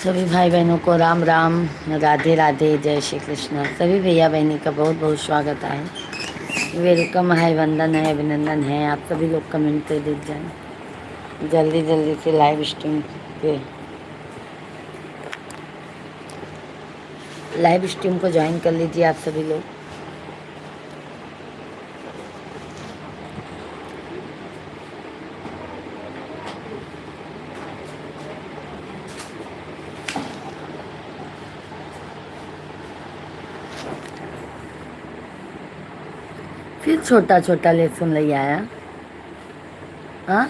सभी भाई बहनों को राम राम, राधे राधे, जय श्री कृष्ण। सभी भैया बहनी का बहुत बहुत स्वागत है। वेलकम है, वंदन है, अभिनंदन है। आप सभी लोग कमेंट पे दिख जाए जल्दी जल्दी से लाइव स्ट्रीम को ज्वाइन कर लीजिए आप सभी लोग। फिर छोटा छोटा लहसुन ले आया। हाँ,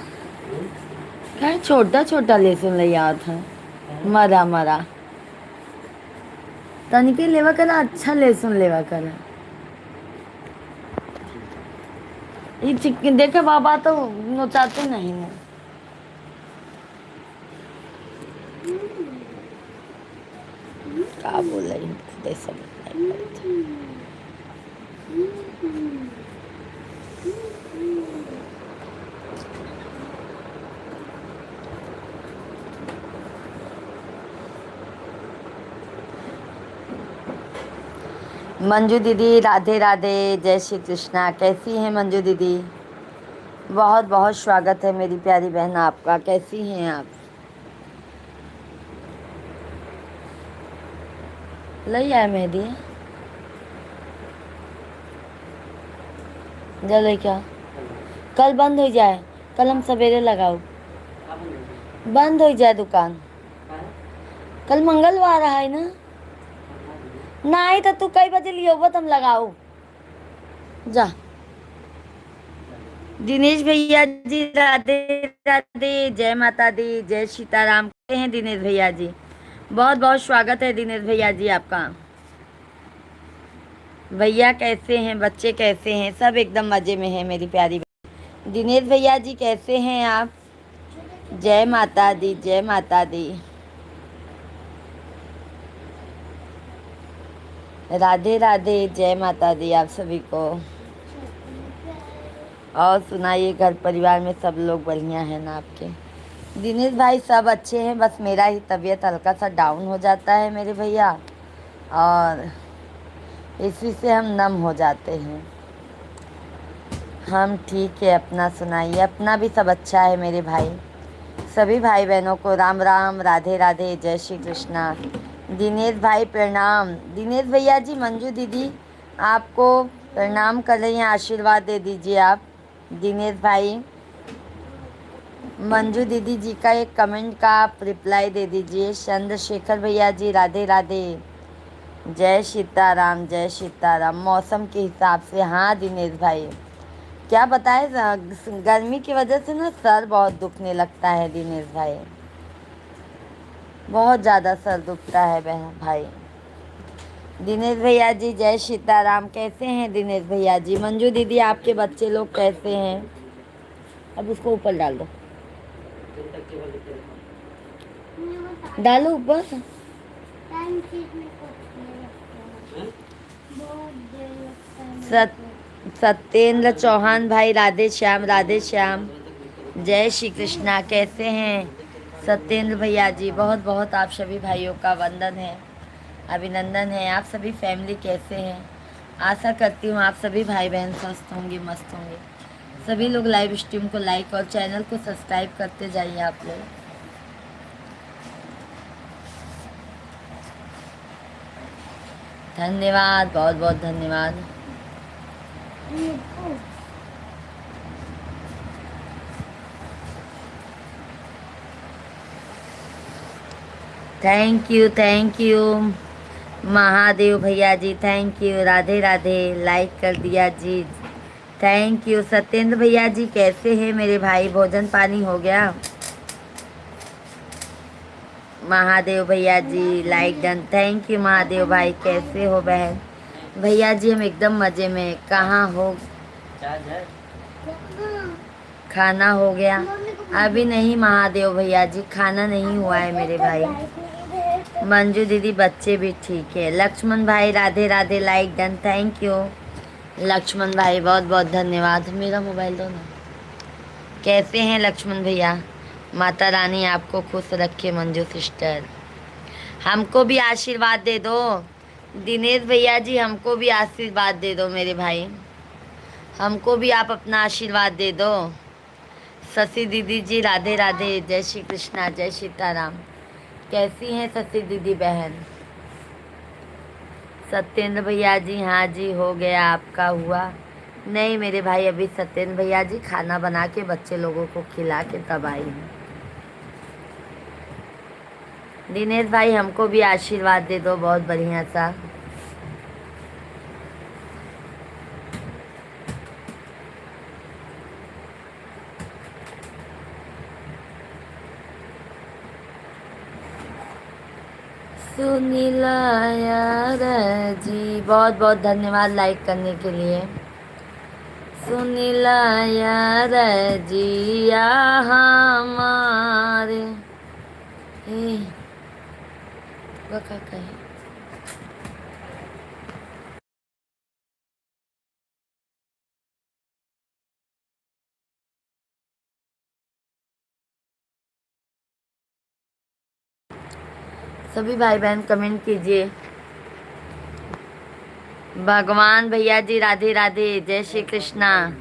क्या छोटा छोटा लहसुन ले आया था। मरा मरा तनिके लेवा करा, अच्छा लहसुन लेवा करा। ये चिकन देखे बाबा तो नोचाते नहीं है। क्या बोल रही हूँ सब नहीं पड़ता। मंजू दीदी राधे राधे, जय श्री कृष्णा। कैसी हैं मंजू दीदी? बहुत बहुत स्वागत है मेरी प्यारी बहन आपका। कैसी हैं आप? लई आए मेहंदी जल्दी क्या? कल बंद हो जाए, कल हम सवेरे लगाओ। बंद हो जाए दुकान, कल मंगलवार है ना। नहीं तो तू कई बजे लियो वो तुम लगाओ जा। दिनेश भैया जी राधे राधे, जय माता दी, जय सीताराम। कैसे हैं दिनेश भैया जी? बहुत बहुत स्वागत है दिनेश भैया जी आपका। भैया कैसे हैं, बच्चे कैसे हैं? सब एकदम मजे में है मेरी प्यारी बहन। दिनेश भैया जी कैसे हैं आप? जय माता दी, जय माता दी, राधे राधे, जय माता दी आप सभी को। और सुनाइए, घर परिवार में सब लोग बढ़िया है ना आपके? दिनेश भाई सब अच्छे हैं, बस मेरा ही तबीयत हल्का सा डाउन हो जाता है मेरे भैया, और इसी से हम नम हो जाते हैं। हम ठीक है, अपना सुनाइए। अपना भी सब अच्छा है मेरे भाई। सभी भाई बहनों को राम राम, राधे राधे, जय श्री कृष्णा। दिनेश भाई प्रणाम। दिनेश भैया जी, मंजू दीदी आपको प्रणाम कर रही हैं, आशीर्वाद दे दीजिए आप। दिनेश भाई, मंजू दीदी जी का एक कमेंट का आप रिप्लाई दे दीजिए। चंद्रशेखर भैया जी राधे राधे, जय सीताराम, जय सीताराम। मौसम के हिसाब से, हाँ दिनेश भाई, क्या बताएं, गर्मी की वजह से ना सर बहुत दुखने लगता है दिनेश भाई, बहुत ज़्यादा सर दुखता है बहन भाई। दिनेश भैया जी जय सीताराम। कैसे हैं दिनेश भैया जी? मंजू दीदी आपके बच्चे लोग कैसे हैं? अब उसको ऊपर डाल दो, डालो ऊपर। सत्येंद्र चौहान भाई राधे श्याम, राधे श्याम, जय श्री कृष्णा। कैसे हैं सत्येंद्र भैया जी? बहुत बहुत आप सभी भाइयों का वंदन है, अभिनंदन है। आप सभी फैमिली कैसे हैं? आशा करती हूँ आप सभी भाई बहन स्वस्थ होंगे, मस्त होंगे। सभी लोग लाइव स्ट्रीम को लाइक और चैनल को सब्सक्राइब करते जाइए आप लोग। धन्यवाद, बहुत बहुत धन्यवाद। थैंक यू महादेव भैया ji, thank you. Radhe Radhe, like कर दिया जी, थैंक यू। सत्येंद्र भैया जी कैसे हैं मेरे भाई? भोजन पानी हो गया? महादेव भैया ji like done, thank you Mahadev भाई। कैसे हो बहन? भैया जी हम एकदम मजे में। कहाँ हो? खाना हो गया? अभी नहीं महादेव भैया जी, खाना नहीं हुआ है मेरे भाई। मंजू दीदी बच्चे भी ठीक है। लक्ष्मण भाई Radhe Radhe, like done, thank you Lakshman भाई, बहुत बहुत धन्यवाद। मेरा मोबाइल दो ना। कैसे हैं लक्ष्मण भैया? माता रानी आपको खुश रखे मंजू सिस्टर। हमको भी आशीर्वाद दे दो दिनेश भैया जी, हमको भी आशीर्वाद दे दो मेरे भाई, हमको भी आप अपना आशीर्वाद दे दो। शशि दीदी जी राधे राधे, जय श्री कृष्णा, जय सीताराम। कैसी हैं शशि दीदी बहन? सत्येंद्र भैया जी, हाँ जी हो गया, आपका हुआ? नहीं मेरे भाई, अभी सत्येंद्र भैया जी खाना बना के बच्चे लोगों को खिला के तब आई हूँ। दिनेश भाई हमको भी आशीर्वाद दे दो बहुत बढ़िया सा। सुनीला यार जी, बहुत बहुत धन्यवाद लाइक करने के लिए। सुनीला यार जी या हमारे वो का कहे। सभी भाई बहन कमेंट कीजिए। भगवान भैया जी राधे राधे, जय श्री कृष्णा।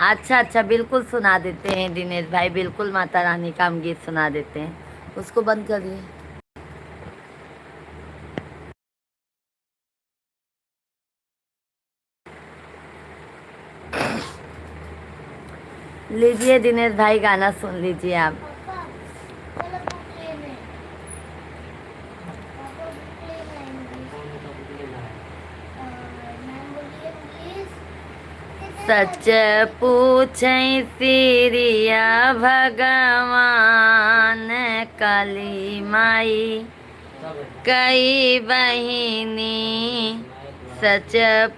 अच्छा अच्छा, बिल्कुल सुना देते हैं दिनेश भाई, बिल्कुल माता रानी का हम गीत सुना देते हैं। उसको बंद करिए। लीजिए दिनेश भाई, गाना सुन लीजिए आप। सच पूछे सिरिया भगवान, काली माई कई बहिनी। सच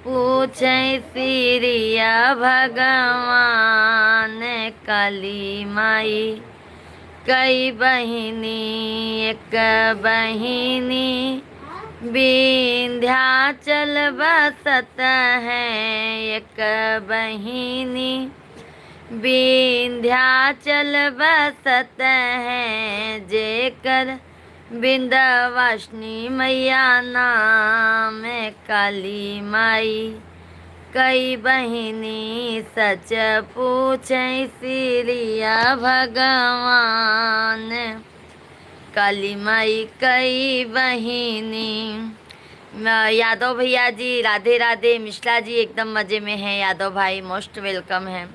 पूछे सिरिया भगवान, काली माई कई बहिनी। एक बहिनी विंध्याचल बसत है, एक बहिनी विंध्याचल बसत है। जेकर विंध्यवासिनी मैया नाम, काली माई कई बहिनी। सच पूछे सिरिया भगवान, काली माई कई बहिनी। यादव भैया जी राधे राधे। मिश्रा जी एकदम मजे में हैं, यादव भाई मोस्ट वेलकम है।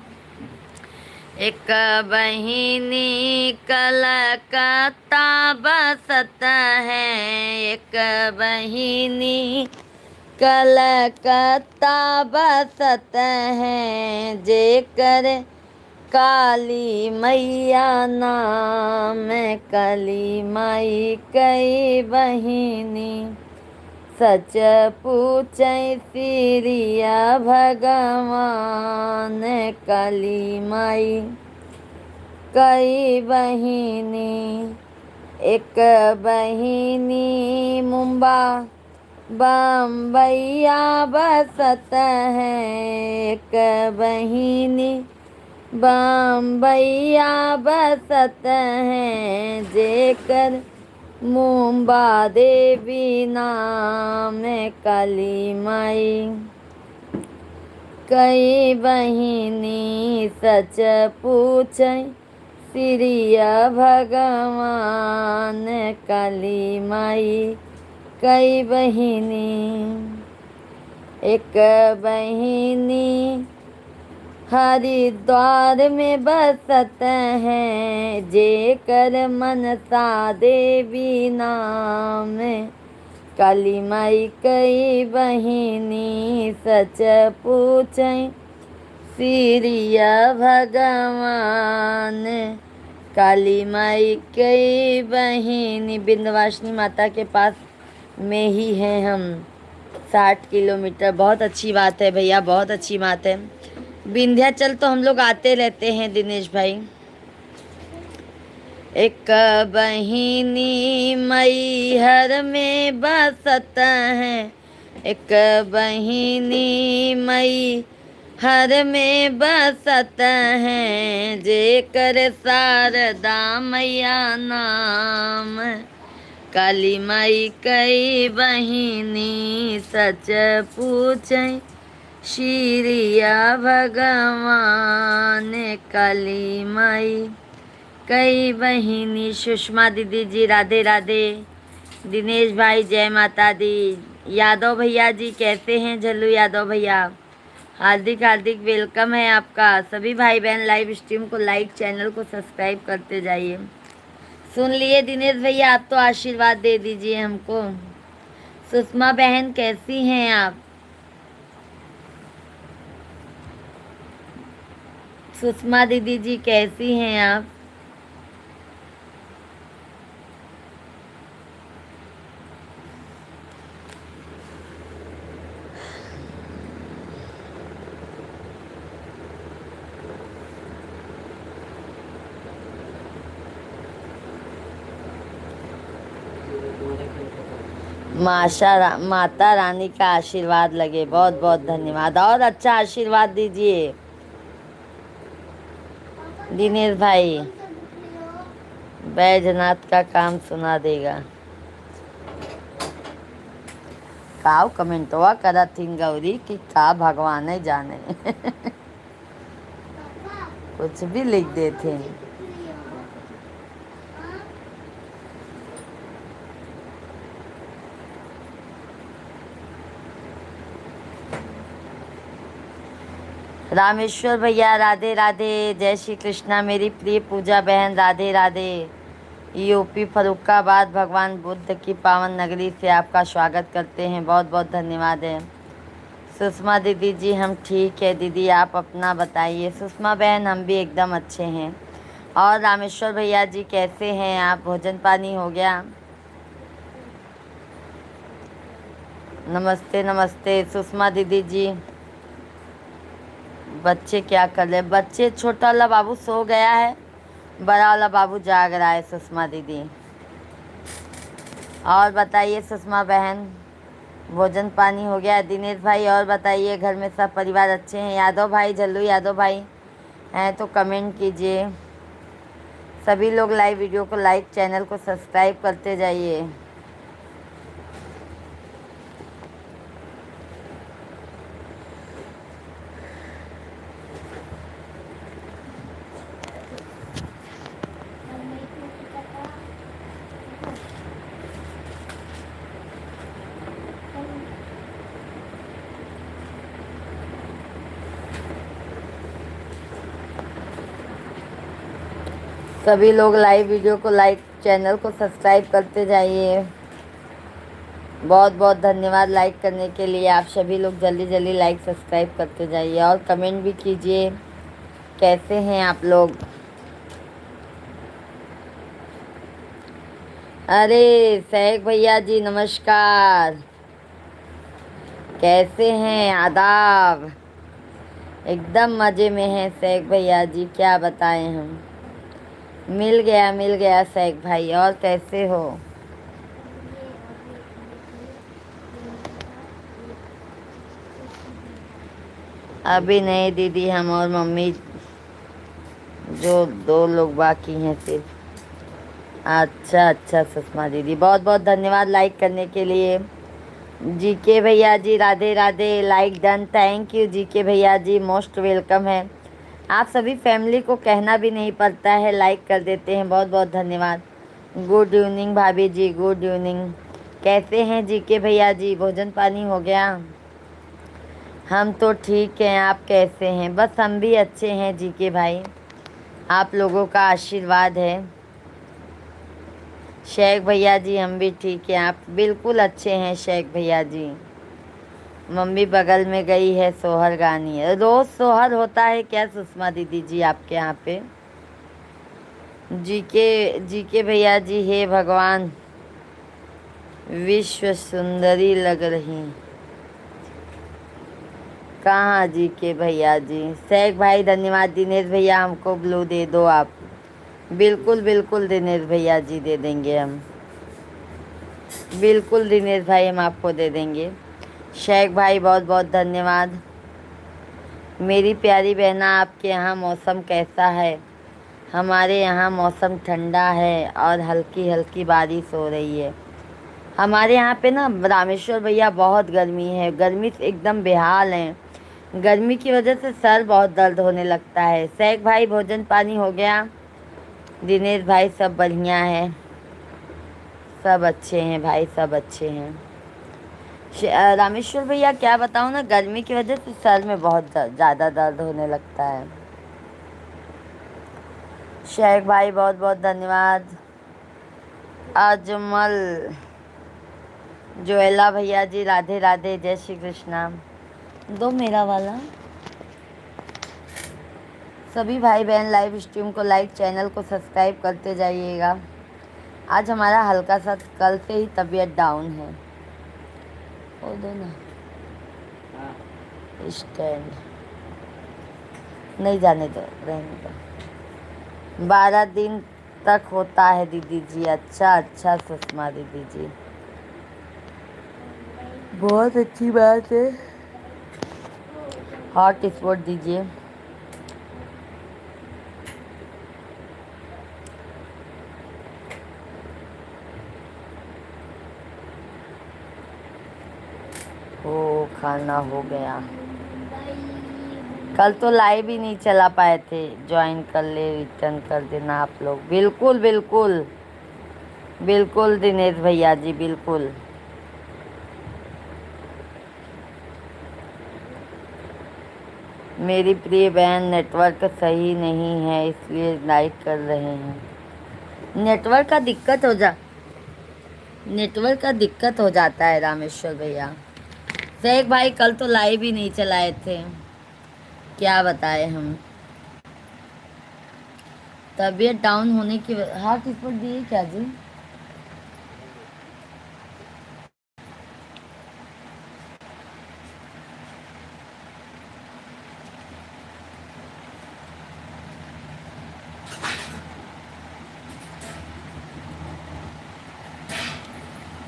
एक बहिनी कलकत्ता बसत है, एक बहिनी कलकत्ता बसत है। जेकर काली मैया नाम, काली माई कई बहिनी। सच पूछे सिरिया भगवान, काली माई कई बहिनी। एक बहिनी मुंबा बम्बैया बसत है, एक बहिनी बम्बैया बसत है। जेकर मुंबा देवी नाम, काली माई कई बहिनी। सच पूछे सिरिया भगवान, काली माई कई बहिनी। एक बहिनी हरिद्वार में बसत है, जेकर मनसा देवी नाम, काली माई कई बहिनी। सच पूछे सिरिया भगवान, काली माई कई बहिनी। विंध्यवासिनी माता के पास में ही हैं हम, 60 किलोमीटर। बहुत अच्छी बात है भैया, बहुत अच्छी बात है। विंध्याचल तो हम लोग आते रहते हैं दिनेश भाई। एक बहिनी मैहर में बसत है, एक बहिनी हर में बसत है जेकर शारदा मैया नाम। काली माई कई बहिनी सच पूछै शिरिया भगवान। काली माई कई बहिनी। सुषमा दीदी जी राधे राधे। दिनेश भाई जय माता दी। यादव भैया जी कैसे हैं? झल्लू यादव भैया हार्दिक हार्दिक वेलकम है आपका। सभी भाई बहन लाइव स्ट्रीम को लाइक, चैनल को सब्सक्राइब करते जाइए। सुन लिए दिनेश भैया, आप तो आशीर्वाद दे दीजिए हमको। सुषमा बहन कैसी हैं आप? सुषमा दीदी जी कैसी हैं आप? माता रानी का आशीर्वाद लगे, बहुत बहुत धन्यवाद। और अच्छा आशीर्वाद दीजिए दिनेश भाई, बैजनाथ का काम सुना देगा। काव कमेंटवा करा थी गौरी कि का भगवान जाने कुछ भी लिख देते। रामेश्वर भैया राधे राधे। जय श्री कृष्णा मेरी प्रिय पूजा बहन, राधे राधे। यूपी फरुखाबाद भगवान बुद्ध की पावन नगरी से आपका स्वागत करते हैं, बहुत बहुत धन्यवाद है। सुषमा दीदी जी हम ठीक है दीदी, आप अपना बताइए। सुषमा बहन हम भी एकदम अच्छे हैं। और रामेश्वर भैया जी कैसे हैं आप? भोजन पानी हो गया? नमस्ते नमस्ते सुषमा दीदी जी। बच्चे क्या कर रहे? बच्चे, छोटा वाला बाबू सो गया है, बड़ा वाला बाबू जाग रहा है सुषमा दीदी। और बताइए सुषमा बहन, भोजन पानी हो गया? दिनेश भाई और बताइए, घर में सब परिवार अच्छे हैं? यादव भाई, झल्लू यादव भाई हैं तो कमेंट कीजिए। सभी लोग लाइव वीडियो को लाइक, चैनल को सब्सक्राइब करते जाइए। सभी लोग लाइव वीडियो को लाइक, चैनल को सब्सक्राइब करते जाइए। बहुत बहुत धन्यवाद लाइक करने के लिए। आप सभी लोग जल्दी जल्दी लाइक सब्सक्राइब करते जाइए और कमेंट भी कीजिए कैसे हैं आप लोग। अरे सैक भैया जी नमस्कार, कैसे हैं? आदाब। एकदम मज़े में हैं सैक भैया जी, क्या बताएं हम। मिल गया सैक भाई। और कैसे हो? अभी नहीं दीदी, हम और मम्मी जो दो लोग बाकी हैं सिर्फ। अच्छा अच्छा सुषमा दीदी, बहुत बहुत धन्यवाद लाइक करने के लिए। जीके भैया ji Radhe Radhe, like done, thank you GK भैया जी, मोस्ट वेलकम है। आप सभी फैमिली को कहना भी नहीं पड़ता है, लाइक कर देते हैं, बहुत बहुत धन्यवाद। गुड इवनिंग भाभी जी, गुड इवनिंग। कैसे हैं जीके भैया जी? भोजन पानी हो गया? हम तो ठीक हैं, आप कैसे हैं? बस हम भी अच्छे हैं जीके भाई, आप लोगों का आशीर्वाद है। शेख भैया जी हम भी ठीक हैं, आप बिल्कुल अच्छे हैं शेख भैया जी। मम्मी बगल में गई है, सोहर गानी है। रोज़ सोहर होता है क्या सुषमा दीदी जी आपके यहाँ पे? जीके भैया जी, हे भगवान विश्व सुंदरी लग रही। कहाँ जीके भैया जी? शेख भाई धन्यवाद। दिनेश भैया हमको ब्लू दे दो आप। बिल्कुल बिल्कुल दिनेश भैया जी दे देंगे हम, बिल्कुल दिनेश भाई हम आपको दे देंगे। शेख भाई बहुत बहुत धन्यवाद। मेरी प्यारी बहना, आपके यहाँ मौसम कैसा है? हमारे यहाँ मौसम ठंडा है और हल्की हल्की बारिश हो रही है। हमारे यहाँ पे ना रामेश्वर भैया बहुत गर्मी है, गर्मी से एकदम बेहाल हैं। गर्मी की वजह से सर बहुत दर्द होने लगता है। सैक भाई, भोजन पानी हो गया? दिनेश भाई, सब बढ़िया है, सब अच्छे हैं भाई, सब अच्छे हैं। रामेश्वर भैया क्या बताऊँ ना, गर्मी की वजह से सर में बहुत ज़्यादा दर्द होने लगता है। शेख भाई, बहुत बहुत धन्यवाद। अजमल, जोएला भैया जी, राधे राधे, जय श्री कृष्णा। दो मेरा वाला। सभी भाई बहन लाइव स्ट्रीम को लाइक, चैनल को सब्सक्राइब करते जाइएगा। आज हमारा हल्का सा कल से ही तबीयत डाउन है। वो दो ना स्टैंड, नहीं जाने दो, रहने दो। 12 दिन तक होता है दीदी जी। अच्छा अच्छा सुषमा दीदी जी, बहुत अच्छी बात है। हॉट स्पॉट दीजिए। ओ, खाना हो गया। कल तो लाइव ही नहीं चला पाए थे, ज्वाइन कर ले, रिटर्न कर देना आप लोग। बिल्कुल बिल्कुल बिल्कुल दिनेश भैया जी, बिल्कुल। मेरी प्रिय बहन, नेटवर्क सही नहीं है इसलिए लाइक कर रहे हैं। नेटवर्क का दिक्कत हो जाता है रामेश्वर भैया। शेख भाई, कल तो लाइव ही नहीं चलाए थे, क्या बताए हम। तबीयत डाउन होने की हार्ट रिपोर्ट दी है क्या जी?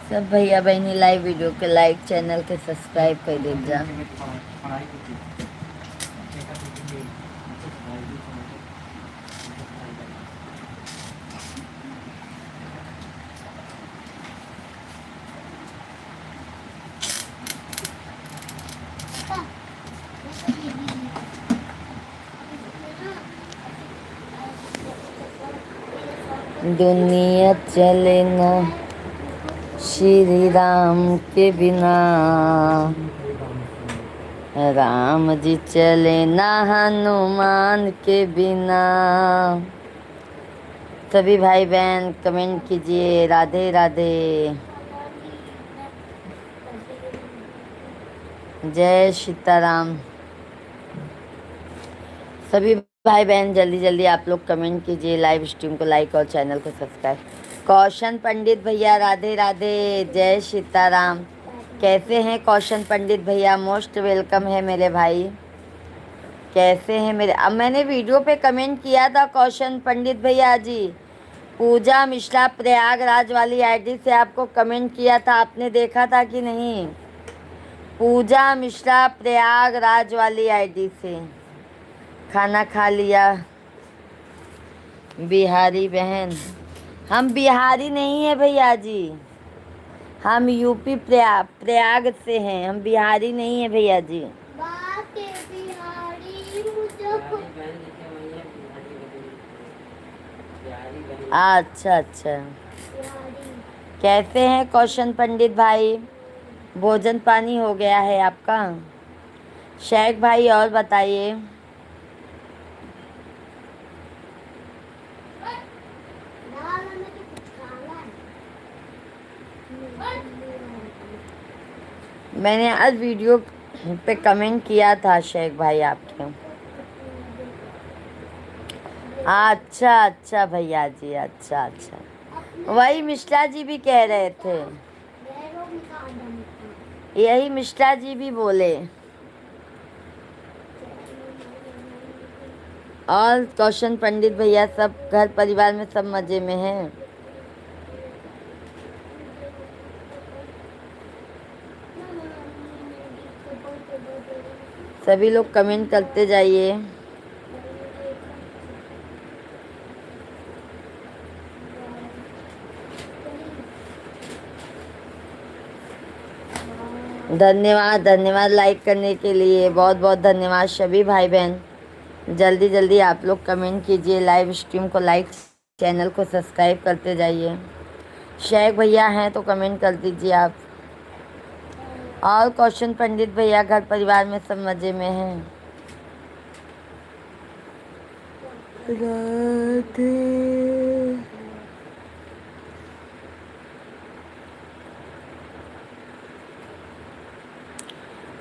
सब भैया बहनी लाइव वीडियो के लाइक, चैनल के सब्सक्राइब कर दीजिए। दुनिया चले ना श्री राम के बिना, राम जी चले ना हनुमान के बिना। सभी भाई बहन कमेंट कीजिए, राधे राधे, जय सीताराम। सभी भाई बहन जल्दी जल्दी आप लोग कमेंट कीजिए, लाइव स्ट्रीम को लाइक और चैनल को सब्सक्राइब। कौशन पंडित भैया, राधे राधे, जय सीताराम। कैसे हैं कौशन पंडित भैया? मोस्ट वेलकम है मेरे भाई। कैसे हैं मेरे? अब मैंने वीडियो पे कमेंट किया था कौशन पंडित भैया जी। पूजा मिश्रा प्रयागराज वाली आईडी से आपको कमेंट किया था, आपने देखा था कि नहीं? पूजा मिश्रा प्रयागराज वाली आईडी से। खाना खा लिया? बिहारी बहन, हम बिहारी नहीं है भैया जी, हम यूपी प्रयाग से हैं, हम बिहारी नहीं है भैया जी। अच्छा अच्छा, कैसे हैं कौशन पंडित भाई? भोजन पानी हो गया है आपका? शेख भाई और बताइए। मैंने आज वीडियो पे कमेंट किया था शेख भाई आपके। अच्छा अच्छा भैया जी, अच्छा अच्छा, वही मिश्रा जी भी कह रहे थे, यही मिश्रा जी भी बोले। और कौशन पंडित भैया, सब घर परिवार में सब मजे में हैं? सभी लोग कमेंट करते जाइए। धन्यवाद धन्यवाद लाइक करने के लिए, बहुत बहुत धन्यवाद सभी भाई बहन। जल्दी जल्दी आप लोग कमेंट कीजिए, लाइव स्ट्रीम को लाइक, चैनल को सब्सक्राइब करते जाइए। शेख भैया हैं तो कमेंट कर दीजिए आप। और क्वेश्चन पंडित भैया, घर परिवार में सब मज़े में हैं? राधे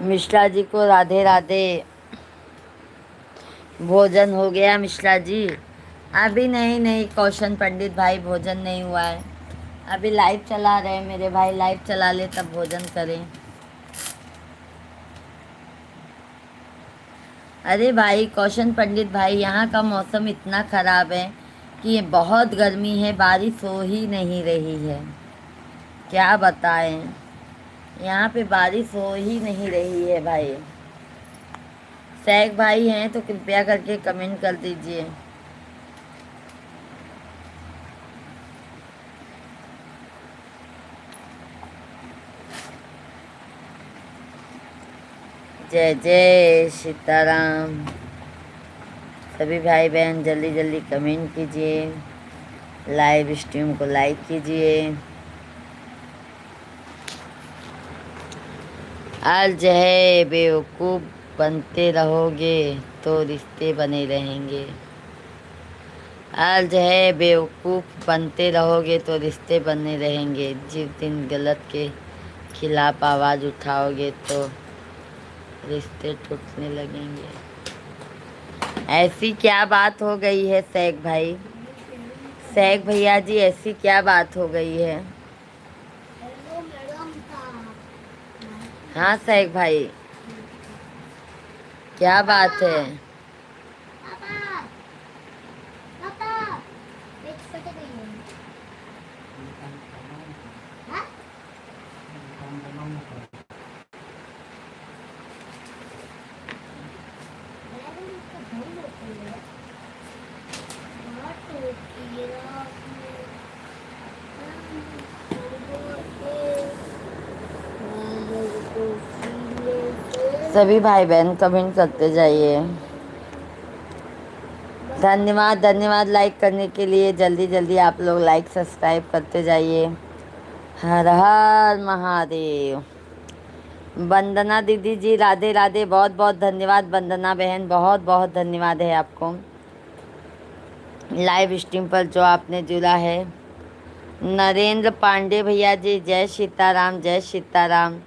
मिश्रा जी को राधे राधे। भोजन हो गया मिश्रा जी? अभी नहीं नहीं कौशन पंडित भाई, भोजन नहीं हुआ है। अभी लाइव चला रहे हैं मेरे भाई, लाइव चला ले तब भोजन करें। अरे भाई कौशन पंडित भाई, यहाँ का मौसम इतना ख़राब है कि बहुत गर्मी है, बारिश हो ही नहीं रही है। क्या बताएं, यहाँ पे बारिश हो ही नहीं रही है भाई। शेख भाई हैं तो कृपया करके कमेंट कर दीजिए। जय जय सीताराम। सभी भाई बहन जल्दी जल्दी कमेंट कीजिए, लाइव स्ट्रीम को लाइक कीजिए। आज है बेवकूफ़ बनते रहोगे तो रिश्ते बने रहेंगे। आज है बेवकूफ़ बनते रहोगे तो रिश्ते बने रहेंगे। जिस दिन गलत के खिलाफ आवाज़ उठाओगे तो रिश्ते टूटने लगेंगे। ऐसी क्या बात हो गई है शेख भाई? शेख भैया जी ऐसी क्या बात हो गई है? हाँ शेख भाई, क्या बात है? सभी भाई बहन कमेंट करते जाइए। धन्यवाद धन्यवाद लाइक करने के लिए। जल्दी जल्दी आप लोग लाइक सब्सक्राइब करते जाइए। हर हर महादेव। वंदना दीदी जी राधे राधे, बहुत बहुत धन्यवाद। वंदना बहन बहुत बहुत धन्यवाद है आपको लाइव स्ट्रीम पर जो आपने जुड़ा है। नरेंद्र पांडे भैया जी जय सीताराम, जय सीताराम।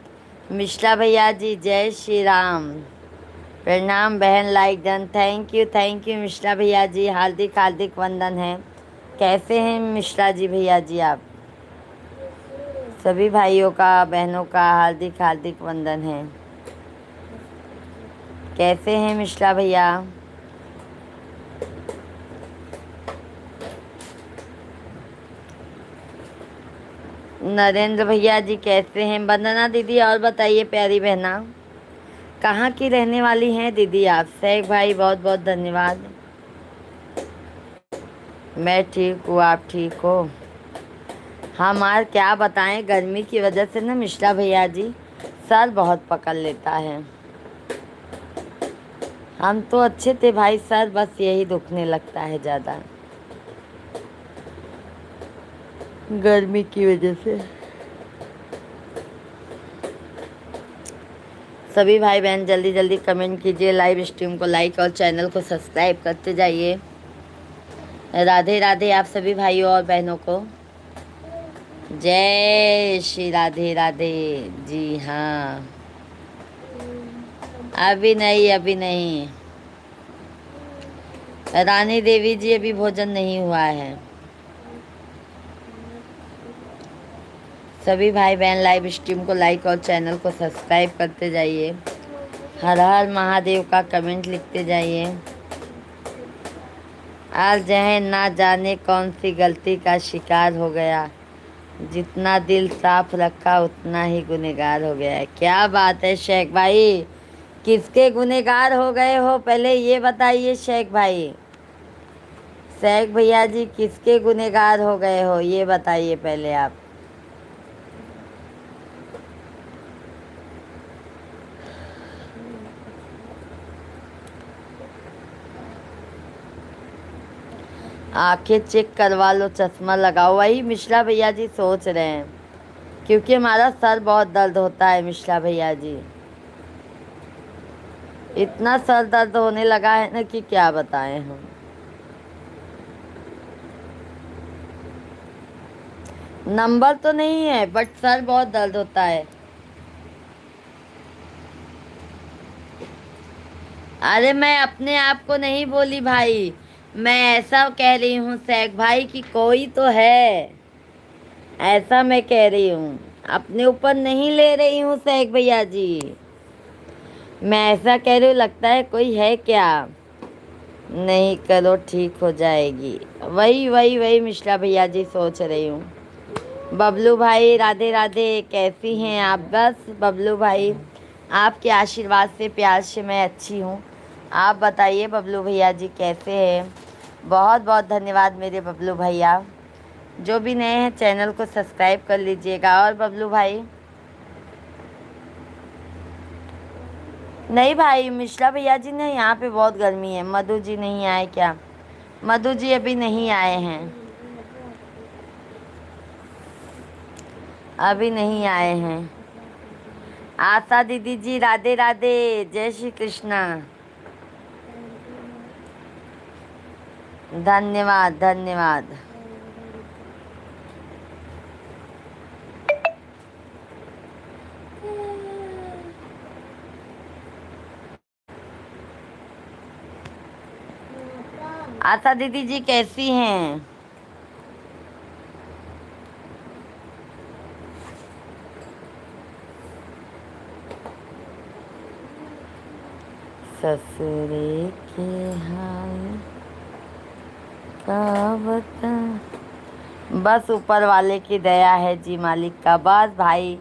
मिश्रा भैया जी जय श्री राम, प्रणाम बहन। Like done, thank you Mishra भैया जी, हार्दिक हार्दिक वंदन है। कैसे हैं मिश्रा जी भैया जी आप? सभी भाइयों का बहनों का हार्दिक हार्दिक वंदन है। कैसे हैं मिश्रा भैया? नरेंद्र भैया जी कैसे हैं? वंदना दीदी और बताइए प्यारी बहना, कहाँ की रहने वाली हैं दीदी आप? शेख भाई बहुत बहुत धन्यवाद। मैं ठीक हूँ, आप ठीक हो? हम यार क्या बताएं, गर्मी की वजह से ना मिश्रा भैया जी सर बहुत पकड़ लेता है। हम तो अच्छे थे भाई, सर बस यही दुखने लगता है ज़्यादा गर्मी की वजह से। सभी भाई बहन जल्दी जल्दी कमेंट कीजिए, लाइव स्ट्रीम को लाइक और चैनल को सब्सक्राइब करते जाइए। राधे राधे आप सभी भाइयों और बहनों को। जय श्री राधे राधे। जी हाँ, अभी नहीं अभी नहीं। रानी देवी जी अभी भोजन नहीं हुआ है। सभी भाई बहन लाइव स्ट्रीम को लाइक और चैनल को सब्सक्राइब करते जाइए। हर हर महादेव का कमेंट लिखते जाइए। आज है ना जाने कौन सी गलती का शिकार हो गया, जितना दिल साफ रखा उतना ही गुनहगार हो गया है। क्या बात है शेख भाई, किसके गुनहगार हो गए हो पहले ये बताइए शेख भाई। शेख भैया जी किसके गुनहगार हो गए हो ये बताइए पहले आप। आंखें चेक करवा लो, चश्मा लगाओ, वही मिश्रा भैया जी सोच रहे हैं, क्योंकि हमारा सर बहुत दर्द होता है मिश्रा भैया जी। इतना सर दर्द होने लगा है ना कि क्या बताएं हम। नंबर तो नहीं है बट सर बहुत दर्द होता है। अरे मैं अपने आप को नहीं बोली भाई, मैं ऐसा कह रही हूँ शेख भाई कि कोई तो है, ऐसा मैं कह रही हूँ, अपने ऊपर नहीं ले रही हूँ शेख भैया जी। मैं ऐसा कह रही हूँ लगता है कोई है क्या। नहीं करो ठीक हो जाएगी, वही वही वही मिश्रा भैया जी सोच रही हूँ। बबलू भाई राधे राधे, कैसी हैं आप। बस बबलू भाई आपके आशीर्वाद से प्यार से मैं अच्छी हूँ। आप बताइए बबलू भैया जी कैसे हैं। बहुत बहुत धन्यवाद मेरे बबलू भैया। जो भी नए हैं चैनल को सब्सक्राइब कर लीजिएगा। और बबलू भाई नहीं भाई, मिश्रा भैया जी ने यहाँ पे बहुत गर्मी है। मधु जी नहीं आए क्या। मधु जी अभी नहीं आए हैं, अभी नहीं आए हैं। आशा दीदी जी राधे राधे, जय श्री कृष्णा। धन्यवाद धन्यवाद। आशा दीदी जी कैसी हैं। ससुरे के हाल का बता। बस ऊपर वाले की दया है जी, मालिक का। बस भाई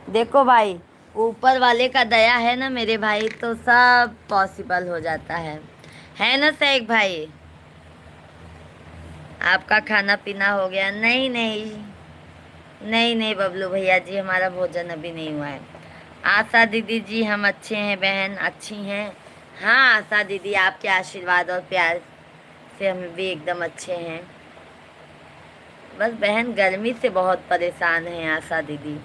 देखो भाई, ऊपर वाले का दया है ना मेरे भाई, तो सब पॉसिबल हो जाता है ना शेख भाई। आपका खाना पीना हो गया। नहीं नहीं, नहीं नहीं बबलू भैया जी हमारा भोजन अभी नहीं हुआ है। आशा दीदी जी हम अच्छे हैं बहन, अच्छी हैं। हाँ आशा दीदी आपके आशीर्वाद और प्यार से हम भी एकदम अच्छे हैं। बस बहन गर्मी से बहुत परेशान हैं आशा दीदी।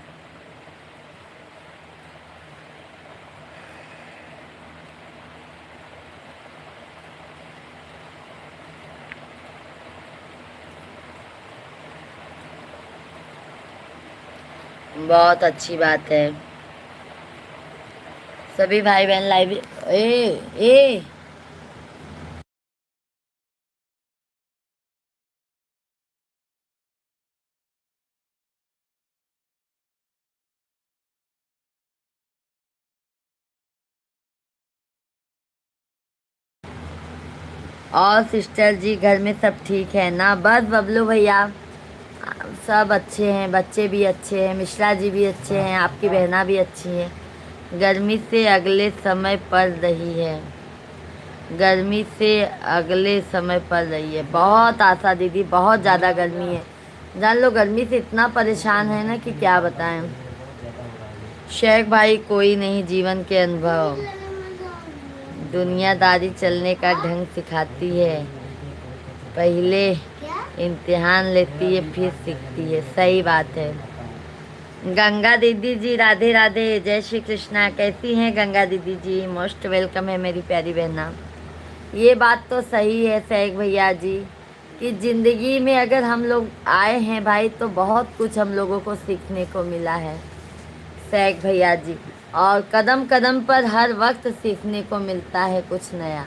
बहुत अच्छी बात है। सभी भाई बहन लाइव। ए और सिस्टर जी घर में सब ठीक है ना। बस बबलू भैया सब अच्छे हैं, बच्चे भी अच्छे हैं, मिश्रा जी भी अच्छे हैं, आपकी बहना भी अच्छी है। गर्मी से अगले समय पड़ रही है, गर्मी से अगले समय पड़ रही है बहुत आशा दीदी, बहुत ज़्यादा गर्मी है। जान लो गर्मी से इतना परेशान है ना कि क्या बताएं। शेख भाई कोई नहीं, जीवन के अनुभव दुनियादारी चलने का ढंग सिखाती है। पहले इम्तिहान लेती है फिर सीखती है। सही बात है। गंगा दीदी जी राधे राधे, जय श्री कृष्णा। कैसी हैं गंगा दीदी जी। मोस्ट वेलकम है मेरी प्यारी बहना। ये बात तो सही है शेख भैया जी कि ज़िंदगी में अगर हम लोग आए हैं भाई तो बहुत कुछ हम लोगों को सीखने को मिला है शेख भैया जी। और कदम कदम पर हर वक्त सीखने को मिलता है कुछ नया।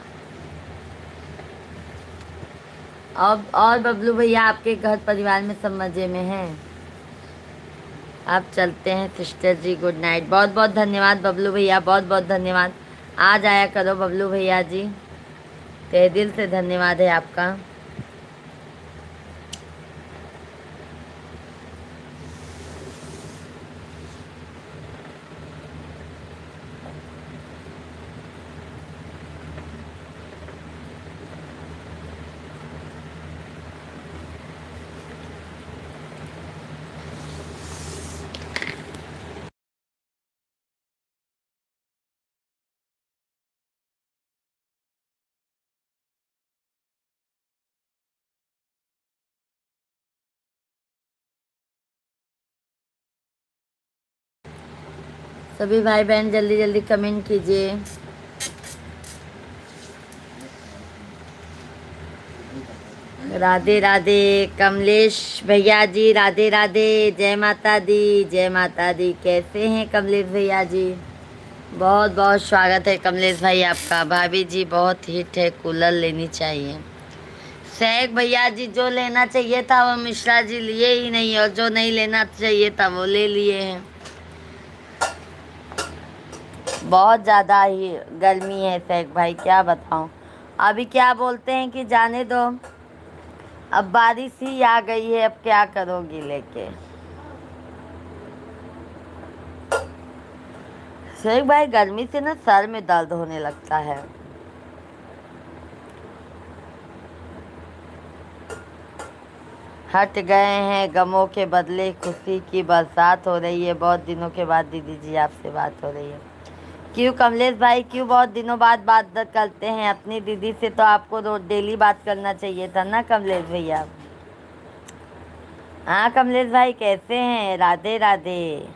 और बबलू भैया आपके घर परिवार में सब मज़े में हैं। आप चलते हैं सिस्टर जी, गुड नाइट। बहुत बहुत धन्यवाद बबलू भैया, बहुत बहुत धन्यवाद। आ जाया करो बबलू भैया जी, तहे दिल से धन्यवाद है आपका। सभी भाई बहन जल्दी जल्दी कमेंट कीजिए। राधे राधे कमलेश भैया जी, राधे राधे, जय माता दी, जय माता दी। कैसे हैं कमलेश भैया जी? बहुत बहुत स्वागत है कमलेश भाई आपका। भाभी जी बहुत हिट है, कूलर लेनी चाहिए। शेख भैया जी, जो लेना चाहिए था वो मिश्रा जी लिए ही नहीं, और जो नहीं लेना चाहिए था वो ले लिए हैं। बहुत ज़्यादा ही गर्मी है शेख भाई, क्या बताऊं। अभी क्या बोलते हैं कि जाने दो, अब बारिश ही आ गई है, अब क्या करोगी लेके। शेख भाई गर्मी से ना सर में दर्द होने लगता है। हट गए हैं गमों के बदले, खुशी की बरसात हो रही है। बहुत दिनों के बाद दीदी जी आपसे बात हो रही है। क्यों कमलेश भाई, क्यों बहुत दिनों बाद बात करते हैं अपनी दीदी से? तो आपको रोज डेली बात करना चाहिए था ना कमलेश भैया। हाँ कमलेश भाई कैसे हैं? राधे राधे।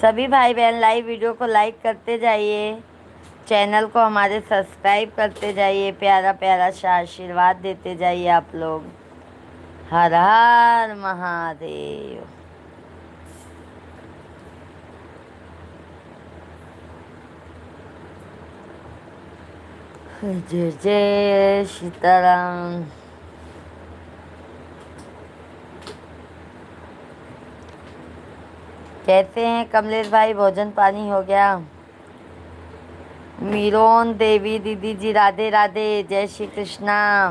सभी भाई बहन लाइव वीडियो को लाइक करते जाइए, चैनल को हमारे सब्सक्राइब करते जाइए, प्यारा प्यारा सा आशीर्वाद देते जाइए आप लोग। हर हर महादेव। जय जय सीताराम। कैसे हैं कमलेश भाई, भोजन पानी हो गया? मीरोन देवी दीदी जी राधे राधे, जय श्री कृष्णा।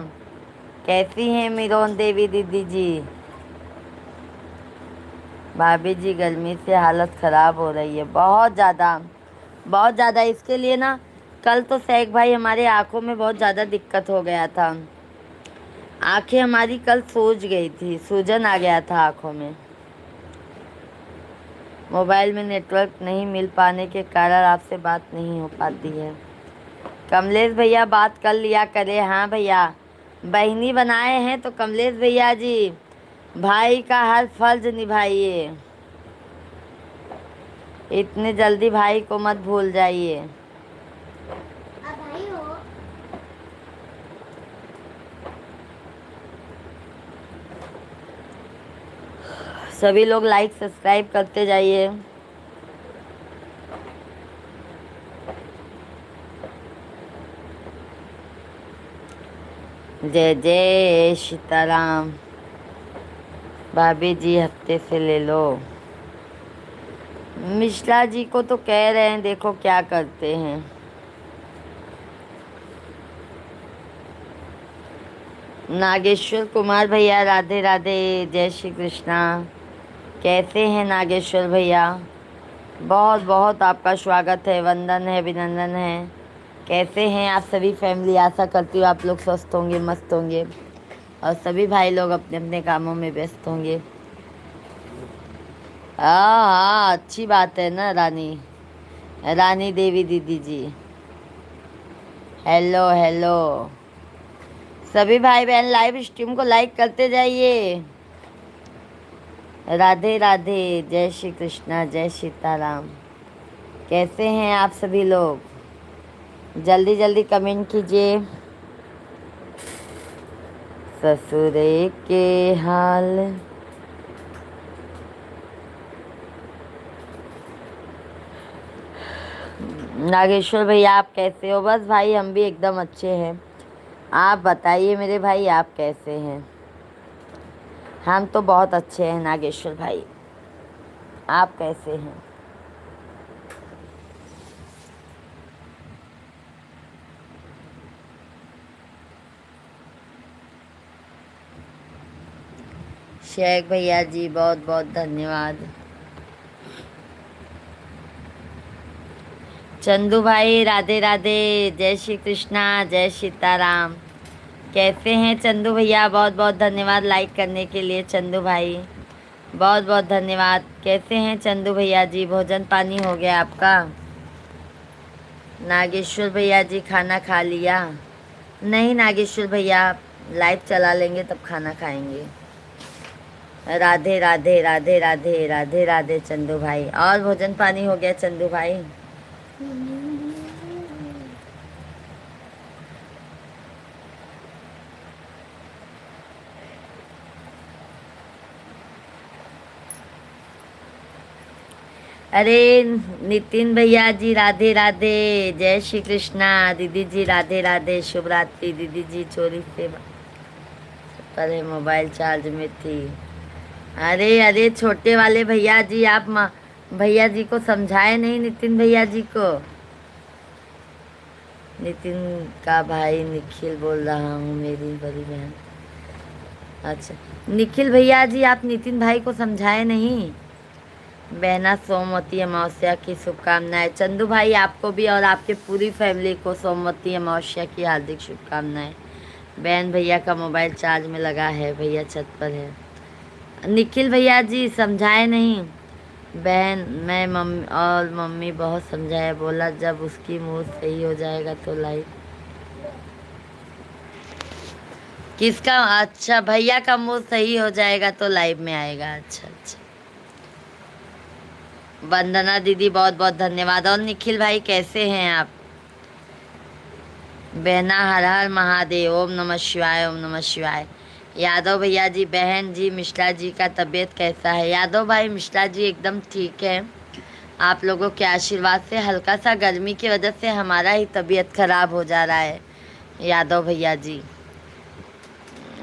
कैसी हैं मीरोन देवी दीदी जी? भाभी जी गर्मी से हालत ख़राब हो रही है, बहुत ज़्यादा बहुत ज़्यादा। इसके लिए ना कल तो शेख भाई हमारे आँखों में बहुत ज़्यादा दिक्कत हो गया था। आंखें हमारी कल सूज गई थी, सूजन आ गया था आँखों में। मोबाइल में नेटवर्क नहीं मिल पाने के कारण आपसे बात नहीं हो पाती है। कमलेश भैया बात कर लिया करे। हाँ भैया, बहनी बनाए हैं तो कमलेश भैया जी भाई का हर फर्ज निभाइए, इतने जल्दी भाई को मत भूल जाइए। सभी लोग लाइक सब्सक्राइब करते जाइए। जय जय सीताराम। भाभी जी हफ्ते से ले लो। मिश्रा जी को तो कह रहे हैं, देखो क्या करते हैं। नागेश्वर कुमार भैया राधे राधे, जय श्री कृष्णा। कैसे हैं नागेश्वर भैया? बहुत बहुत आपका स्वागत है, वंदन है, अभिनंदन है। कैसे हैं आप सभी फैमिली? आशा करती हूँ आप लोग स्वस्थ होंगे, मस्त होंगे, और सभी भाई लोग अपने अपने कामों में व्यस्त होंगे। हाँ हाँ, अच्छी बात है ना रानी देवी दीदी जी। Hello hello. सभी भाई बहन लाइव स्ट्रीम को लाइक करते जाइए। राधे राधे, जय श्री कृष्णा, जय सीताराम। कैसे हैं आप सभी लोग? जल्दी जल्दी कमेंट कीजिए। ससुरे के हाल नागेश्वर भैया आप कैसे हो? बस भाई हम भी एकदम अच्छे हैं। आप बताइए मेरे भाई, आप कैसे हैं? हम तो बहुत अच्छे हैं नागेश्वर भाई, आप कैसे हैं? शेख भैया जी बहुत बहुत धन्यवाद। चंदू भाई राधे राधे, जय श्री कृष्णा, जय सीताराम। कैसे हैं चंदू भैया? बहुत बहुत धन्यवाद लाइक करने के लिए चंदू भाई, बहुत बहुत धन्यवाद। कैसे हैं चंदू भैया जी? भोजन पानी हो गया आपका? नागेश्वर भैया जी खाना खा लिया? नहीं नागेश्वर भैया, लाइव चला लेंगे तब खाना खाएंगे। राधे राधे राधे राधे राधे राधे चंदू भाई। और भोजन पानी हो गया चंदू भाई? अरे नितिन भैया जी राधे राधे, जय श्री कृष्णा। दीदी जी राधे राधे, शुभ रात्रि। दीदी जी चोरी से पहले मोबाइल चार्ज में थी। अरे अरे छोटे वाले भैया जी, आप भैया जी को समझाए नहीं, नितिन भैया जी को। नितिन का भाई निखिल बोल रहा हूँ, मेरी बड़ी बहन। अच्छा निखिल भैया जी, आप नितिन भाई को समझाए नहीं। बहना सोमवती अमावस्या की शुभकामनाएं। चंदू भाई आपको भी और आपके पूरी फैमिली को सोमवती अमावस्या की हार्दिक शुभकामनाएं। बहन भैया का मोबाइल चार्ज में लगा है, भैया छत पर है। निखिल भैया जी समझाए नहीं। बहन मैं मम्मी बहुत समझाया, बोला जब उसकी मूड सही हो जाएगा तो लाइव। किसका? अच्छा भैया का मूड सही हो जाएगा तो लाइव में आएगा। अच्छा अच्छा। वंदना दीदी बहुत बहुत धन्यवाद। और निखिल भाई कैसे हैं आप? बहना हर हर महादेव, ओम नमः शिवाय, ओम नमः शिवाय। यादव भैया जी, बहन जी मिश्रा जी का तबीयत कैसा है? यादव भाई मिश्रा जी एकदम ठीक है, आप लोगों के आशीर्वाद से। हल्का सा गर्मी की वजह से हमारा ही तबीयत खराब हो जा रहा है यादव भैया जी।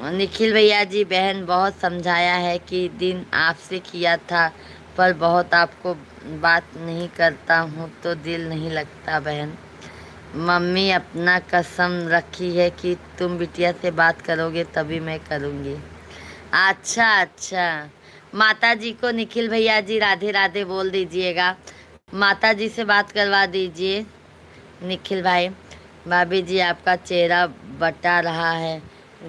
निखिल भैया जी, बहन बहुत समझाया है कि दिन आपसे किया था, पर बहुत आपको बात नहीं करता हूँ तो दिल नहीं लगता बहन। मम्मी अपना कसम रखी है कि तुम बिटिया से बात करोगे तभी मैं करूँगी। अच्छा अच्छा। माता जी को निखिल भैया जी राधे राधे बोल दीजिएगा, माता जी से बात करवा दीजिए निखिल भाई। भाभी जी आपका चेहरा बटा रहा है,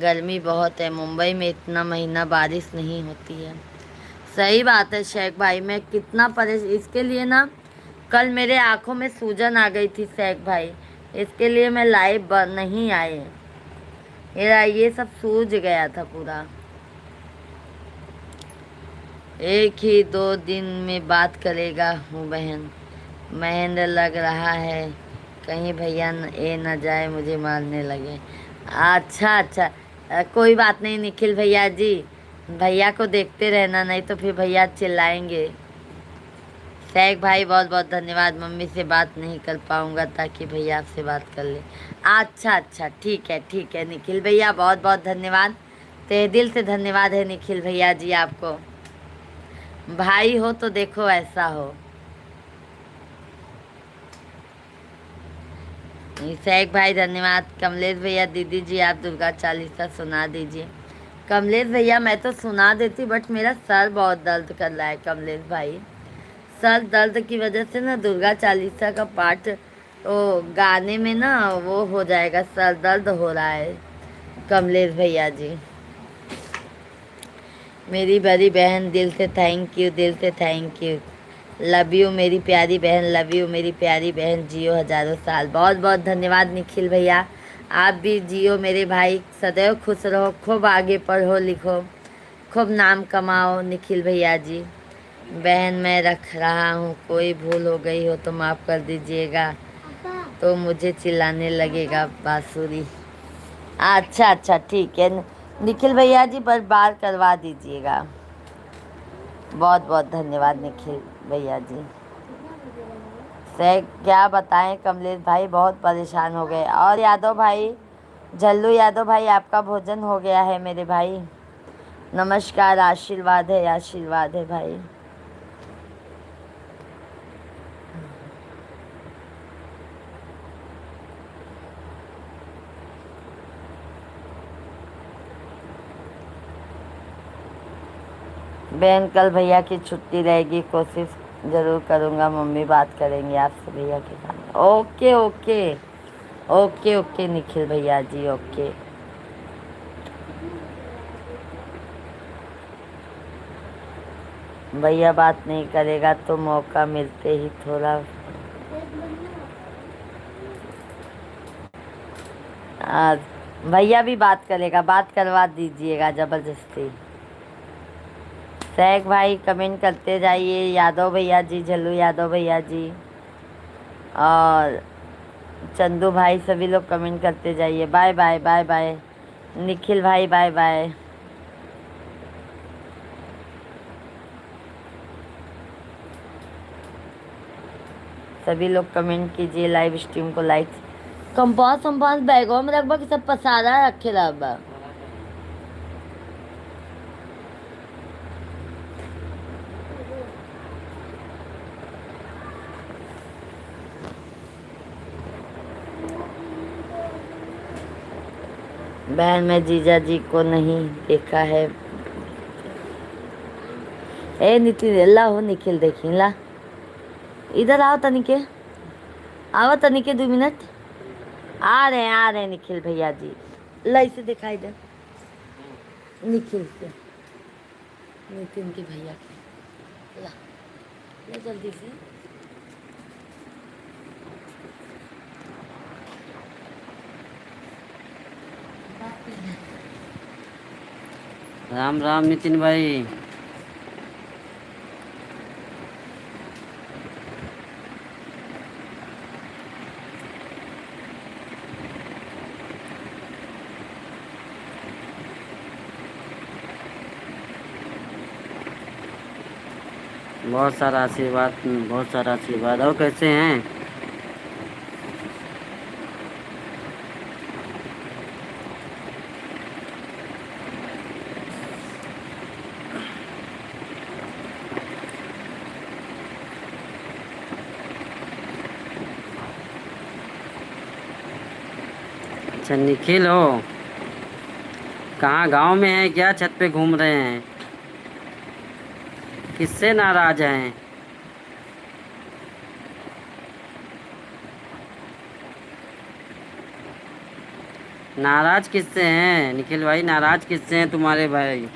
गर्मी बहुत है, मुंबई में इतना महीना बारिश नहीं होती है। सही बात है शेख भाई, मैं कितना इसके लिए ना कल मेरे आंखों में सूजन आ गई थी शेख भाई, इसके लिए मैं लाइव नहीं आए। मेरा ये सब सूज गया था पूरा। एक ही दो दिन में बात करेगा हूँ बहन। महेंद्र लग रहा है कहीं भैया न जाए मुझे मारने लगे। अच्छा अच्छा। कोई बात नहीं निखिल भैया जी, भैया को देखते रहना, नहीं तो फिर भैया चिल्लाएंगे। शेख भाई बहुत बहुत धन्यवाद। मम्मी से बात नहीं कर पाऊंगा ताकि भैया आपसे बात कर ले। अच्छा अच्छा ठीक है निखिल भैया, बहुत बहुत धन्यवाद। तहे दिल से धन्यवाद है निखिल भैया जी आपको। भाई हो तो देखो ऐसा हो। शेख भाई धन्यवाद। कमलेश भैया, दीदी जी आप दुर्गा चालीसा सुना दीजिए। कमलेश भैया मैं तो सुना देती, बट मेरा सर बहुत दर्द कर रहा है कमलेश भाई। सर दर्द की वजह से ना दुर्गा चालीसा का पाठ वो गाने में ना वो हो जाएगा, सर दर्द हो रहा है कमलेश भैया जी। मेरी बड़ी बहन दिल से थैंक यू, दिल से थैंक यू। लव यू मेरी प्यारी बहन, लव यू मेरी प्यारी बहन, जियो हजारों साल। बहुत बहुत धन्यवाद निखिल भैया, आप भी जियो मेरे भाई, सदैव खुश रहो, खूब आगे पढ़ो लिखो, खूब नाम कमाओ निखिल भैया जी। बहन मैं रख रहा हूँ, कोई भूल हो गई हो तो माफ़ कर दीजिएगा, तो मुझे चिल्लाने लगेगा बांसुरी। अच्छा अच्छा ठीक है निखिल भैया जी, पर बार करवा दीजिएगा। बहुत बहुत धन्यवाद निखिल भैया जी। से क्या बताएं कमलेश भाई, बहुत परेशान हो गए। और यादव भाई, झल्लू यादव भाई आपका भोजन हो गया है मेरे भाई? नमस्कार, आशीर्वाद है भाई। बहन कल भैया की छुट्टी रहेगी, कोशिश ज़रूर करूँगा, मम्मी बात करेंगे आपसे भैया के सामने। Okay okay okay okay Nikhil भैया जी, ओके। भैया बात नहीं करेगा तो मौका मिलते ही थोड़ा भैया भी बात करेगा, बात करवा दीजिएगा ज़बरदस्ती। सैक भाई कमेंट करते जाइए, यादव भैया जी, झल्लू यादव भैया जी और चंदू भाई, सभी लोग कमेंट करते जाइए। Bye bye bye bye. Nikhil भाई बाय बाय। सभी लोग कमेंट कीजिए, लाइव स्ट्रीम को लाइक। कंपास कंपास बैगों में रखबा कि सब पसारा रखे रखबा। बहन मैं जीजा जी को नहीं देखा है। ए नितिन ला हो, निखिल देखी ला, इधर आओ तनिके, आओ तनिके 2 मिनट। आ रहे हैं निखिल भैया जी। ला इसे दिखाई दे, निखिल के, नितिन के भैया के। ला ला जल्दी से। राम राम नितिन भाई। बहुत सारा आशीर्वाद, बहुत सारा आशीर्वाद। और कैसे हैं? अच्छा निखिल हो, कहाँ गांव में है क्या? छत पे घूम रहे हैं? किससे नाराज हैं? नाराज किससे हैं निखिल भाई? नाराज किससे हैं तुम्हारे भाई?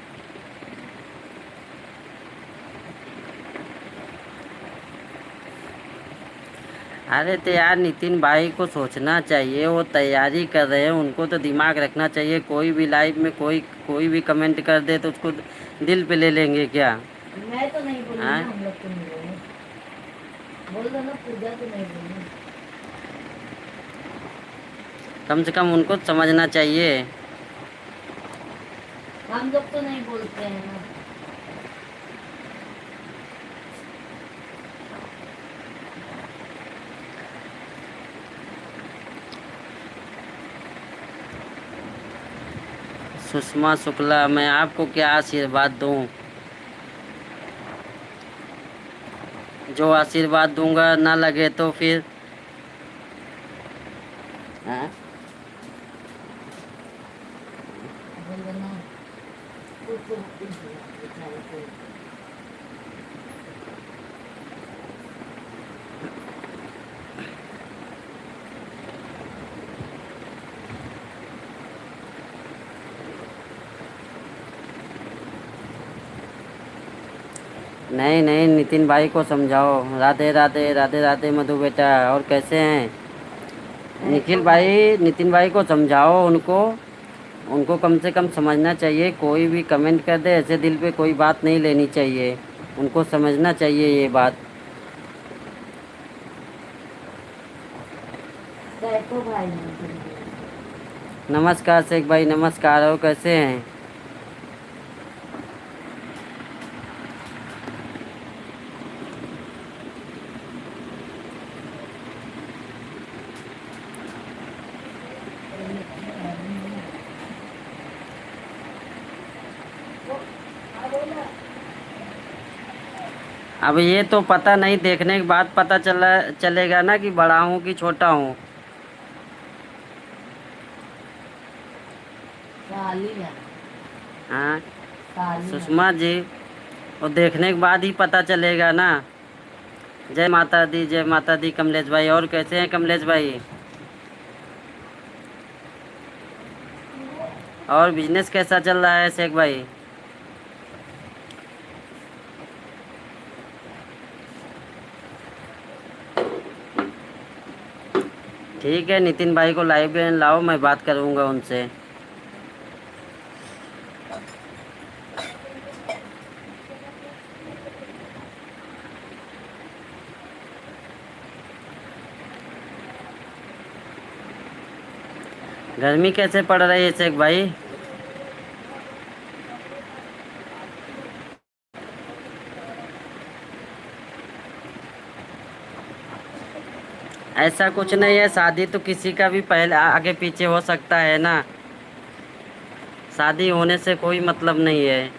अरे तो यार नितिन भाई को सोचना चाहिए, वो तैयारी कर रहे हैं, उनको तो दिमाग रखना चाहिए। कोई भी लाइव में कोई भी कमेंट कर दे तो उसको दिल पे ले लेंगे क्या? मैं तो नहीं बोली ना, हाँ? हम लोग तो नहीं बोले। बोल दो ना, पूजा तो नहीं बोली। कम से कम उनको समझना चाहिए। हम लोग तो नहीं बोलते हैं ना। सुषमा शुक्ला, मैं आपको क्या आशीर्वाद दूं? जो आशीर्वाद दूंगा ना लगे तो फिर हाँ? बोल दो ना, कुछ बेचारे को। नहीं नहीं, नितिन भाई को समझाओ। राधे राधे राधे राधे मधु बेटा, और कैसे हैं? निखिल भाई, नितिन भाई को समझाओ। उनको उनको कम से कम समझना चाहिए। कोई भी कमेंट कर दे ऐसे दिल पे कोई बात नहीं लेनी चाहिए। उनको समझना चाहिए ये बात। देखो भाई, नमस्कार शेख भाई, नमस्कार। और कैसे हैं? अब ये तो पता नहीं, देखने के बाद पता चलेगा ना कि बड़ा हूँ कि छोटा हूँ। साली है, हाँ साली है। सुषमा जी, वो देखने के बाद ही पता चलेगा ना। जय माता दी, जय माता दी कमलेश भाई। और कैसे हैं कमलेश भाई? और बिजनेस कैसा चल रहा है शेख भाई? ठीक है, नितिन भाई को लाइव में लाओ, मैं बात करूँगा उनसे। गर्मी कैसे पड़ रही है शेख भाई? ऐसा कुछ नहीं है, शादी तो किसी का भी पहले आगे पीछे हो सकता है ना। शादी होने से कोई मतलब नहीं है।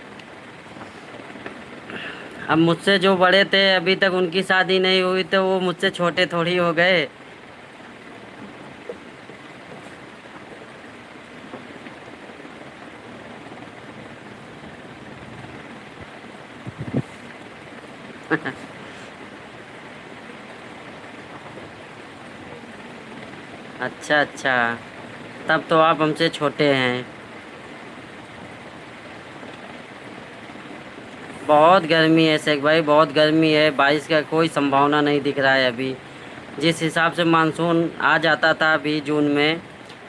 अब मुझसे जो बड़े थे अभी तक उनकी शादी नहीं हुई तो वो मुझसे छोटे थोड़ी हो गए। अच्छा अच्छा, तब तो आप हमसे छोटे हैं। बहुत गर्मी है शेख भाई, बहुत गर्मी है। बारिश का कोई संभावना नहीं दिख रहा है अभी। जिस हिसाब से मानसून आ जाता था अभी जून में,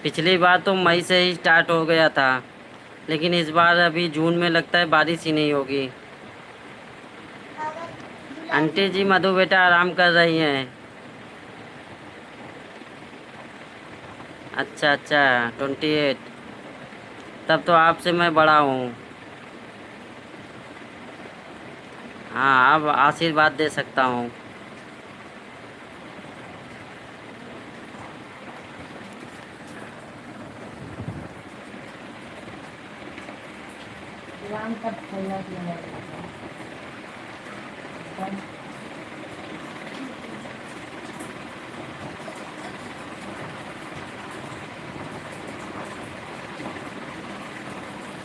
पिछली बार तो मई से ही स्टार्ट हो गया था, लेकिन इस बार अभी जून में लगता है बारिश ही नहीं होगी। आंटी जी मधु बेटा आराम कर रही हैं। अच्छा अच्छा, 28। तब तो आपसे मैं बड़ा हूँ। हाँ, अब आशीर्वाद दे सकता हूँ।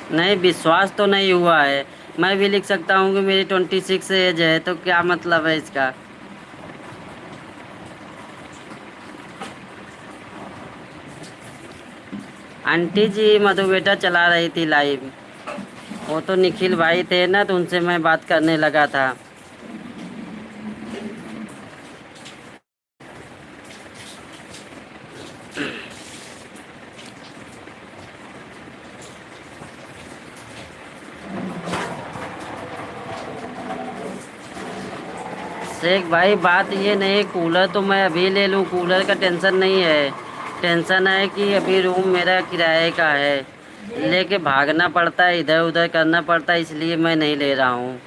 नहीं, विश्वास तो नहीं हुआ है। मैं भी लिख सकता हूँ कि मेरी 26 एज है, तो क्या मतलब है इसका? आंटी जी मधु बेटा चला रही थी लाइव। वो तो निखिल भाई थे ना, तो उनसे मैं बात करने लगा था। शेख भाई बात ये नहीं, कूलर तो मैं अभी ले लूँ, कूलर का टेंशन नहीं है। टेंशन है कि अभी रूम मेरा किराए का है, लेके भागना पड़ता है, इधर उधर करना पड़ता है, इसलिए मैं नहीं ले रहा हूँ।